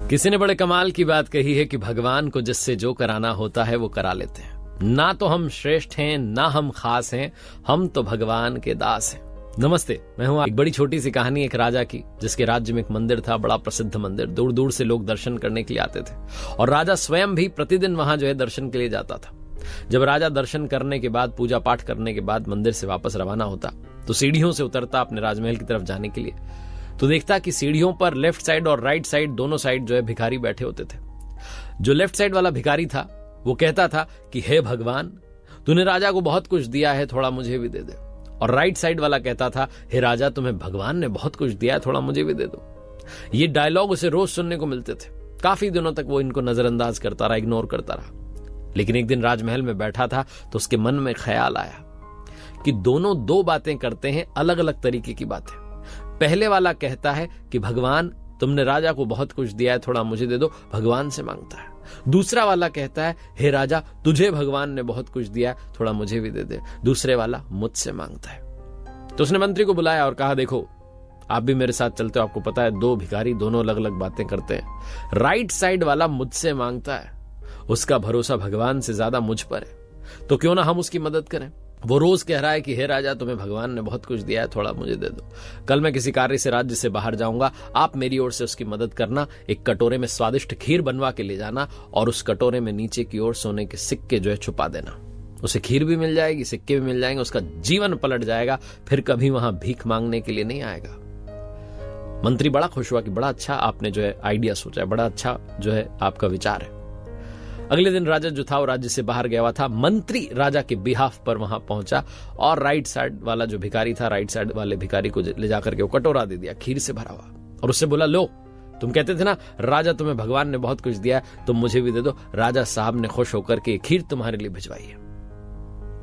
किसी ने बड़े कमाल की बात कही है कि भगवान को जिससे जो कराना होता है वो करा लेते हैं। ना तो हम श्रेष्ठ हैं, ना हम खास हैं, हम तो भगवान के दास हैं। नमस्ते, मैं हूं। एक बड़ी छोटी सी कहानी एक राजा की, जिसके राज्य में एक मंदिर था, बड़ा प्रसिद्ध मंदिर। दूर दूर से लोग दर्शन करने के लिए आते थे और राजा स्वयं भी प्रतिदिन वहां दर्शन के लिए जाता था। जब राजा दर्शन करने के बाद, पूजा पाठ करने के बाद मंदिर से वापस रवाना होता तो सीढ़ियों से उतरता अपने राजमहल की तरफ जाने के लिए, तो देखता कि सीढ़ियों पर लेफ्ट साइड और राइट साइड दोनों साइड भिखारी बैठे होते थे। जो लेफ्ट साइड वाला भिखारी था वो कहता था कि हे भगवान, तूने राजा को बहुत कुछ दिया है, थोड़ा मुझे भी दे दे। और राइट साइड वाला कहता था, हे राजा, तुम्हें भगवान ने बहुत कुछ दिया है, थोड़ा मुझे भी दे दो। ये डायलॉग उसे रोज सुनने को मिलते थे। काफी दिनों तक वो इनको नजरअंदाज करता रहा, इग्नोर करता रहा। लेकिन एक दिन राजमहल में बैठा था तो उसके मन में ख्याल आया कि दोनों दो बातें करते हैं, अलग अलग तरीके की बातें। पहले वाला कहता है कि भगवान, तुमने राजा को बहुत कुछ दिया है, थोड़ा मुझे दे दो, भगवान से मांगता है। दूसरा वाला कहता है, हे राजा, तुझे भगवान ने बहुत कुछ दिया है, थोड़ा मुझे भी दे दे, दूसरे वाला मुझसे मांगता है। तो उसने मंत्री को बुलाया और कहा, देखो, आप भी मेरे साथ चलते हो, आपको पता है दो भिखारी दोनों अलग अलग बातें करते हैं। राइट साइड वाला मुझसे मांगता है, उसका भरोसा भगवान से ज्यादा मुझ पर है, तो क्यों ना हम उसकी मदद करें। वो रोज कह रहा है कि हे राजा, तुम्हें भगवान ने बहुत कुछ दिया है, थोड़ा मुझे दे दो। कल मैं किसी कार्य से राज्य से बाहर जाऊंगा, आप मेरी ओर से उसकी मदद करना। एक कटोरे में स्वादिष्ट खीर बनवा के ले जाना और उस कटोरे में नीचे की ओर सोने के सिक्के छुपा देना। उसे खीर भी मिल जाएगी, सिक्के भी मिल जाएंगे, उसका जीवन पलट जाएगा, फिर कभी वहां भीख मांगने के लिए नहीं आएगा। मंत्री बड़ा खुश हुआ कि बड़ा अच्छा आपने आइडिया सोचा है, बड़ा अच्छा आपका विचार है। अगले दिन राजा था वो राज्य से बाहर गया हुआ था। मंत्री राजा के बिहाफ पर वहां पहुंचा और राइट साइड वाला जो भिखारी था, राइट साइड वाले भिखारी को ले जाकर के वो कटोरा दे दिया खीर से भरा हुआ और उससे बोला, लो, तुम कहते थे ना राजा, तुम्हें भगवान ने बहुत कुछ दिया है, तुम मुझे भी दे दो। राजा साहब ने खुश होकर के खीर तुम्हारे लिए भिजवाई है।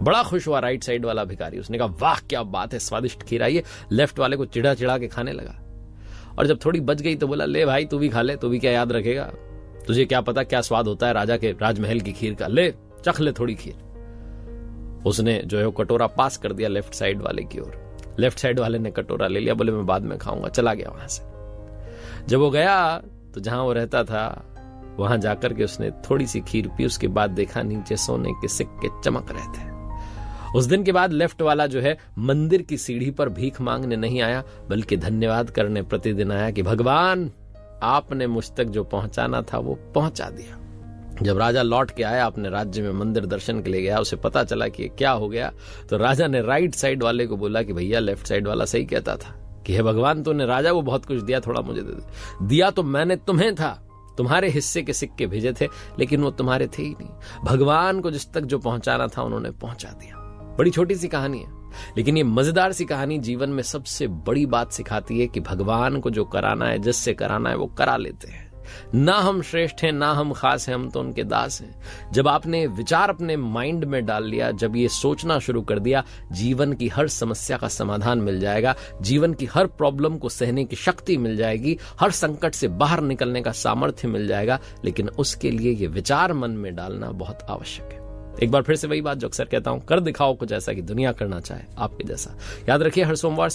बड़ा खुश हुआ राइट साइड वाला भिखारी। उसने कहा, वाह क्या बात है, स्वादिष्ट खीर आई है। लेफ्ट वाले को चिढ़ा चिढ़ा के खाने लगा और जब थोड़ी बच गई तो बोला, ले भाई, तू भी खा ले, तू भी क्या याद रखेगा, तुझे क्या पता क्या स्वाद होता है राजा के राजमहल की खीर का, ले चख ले थोड़ी खीर। उसने वो कटोरा पास कर दिया लेफ्ट साइड वाले की ओर। लेफ्ट साइड वाले ने कटोरा ले लिया, बोले मैं बाद में खाऊंगा, चला गया वहां से। जब वो गया तो जहां वो रहता था वहां जाकर के उसने थोड़ी सी खीर पी। उसके बाद देखा नीचे सोने के सिक्के चमक रहे थे। उस दिन के बाद लेफ्ट वाला मंदिर की सीढ़ी पर भीख मांगने नहीं आया, बल्कि धन्यवाद करने प्रतिदिन आया कि भगवान, आपने मुझ तक जो पहुंचाना था वो पहुंचा दिया। जब राजा लौट के आया अपने राज्य में, मंदिर दर्शन के लिए गया, उसे पता चला कि क्या हो गया, तो राजा ने राइट साइड वाले को बोला कि भैया, लेफ्ट साइड वाला सही कहता था कि हे भगवान, तूने राजा को बहुत कुछ दिया, थोड़ा मुझे दे दे। दिया तो मैंने तुम्हें था, तुम्हारे हिस्से के सिक्के भेजे थे, लेकिन वो तुम्हारे थे ही नहीं। भगवान को जिस तक जो पहुंचाना था उन्होंने पहुंचा दिया। बड़ी छोटी सी कहानी है, लेकिन ये मजेदार सी कहानी जीवन में सबसे बड़ी बात सिखाती है कि भगवान को जो कराना है, जिससे कराना है, वो करा लेते हैं। ना हम श्रेष्ठ हैं, ना हम खास हैं, हम तो उनके दास हैं। जब आपने विचार अपने माइंड में डाल लिया, जब ये सोचना शुरू कर दिया, जीवन की हर समस्या का समाधान मिल जाएगा, जीवन की हर प्रॉब्लम को सहने की शक्ति मिल जाएगी, हर संकट से बाहर निकलने का सामर्थ्य मिल जाएगा। लेकिन उसके लिए ये विचार मन में डालना बहुत आवश्यक है। एक बार फिर से वही बात जो अक्सर कहता हूं, कर दिखाओ कुछ ऐसा कि दुनिया करना चाहे आपके जैसा। याद रखिए, हर सोमवार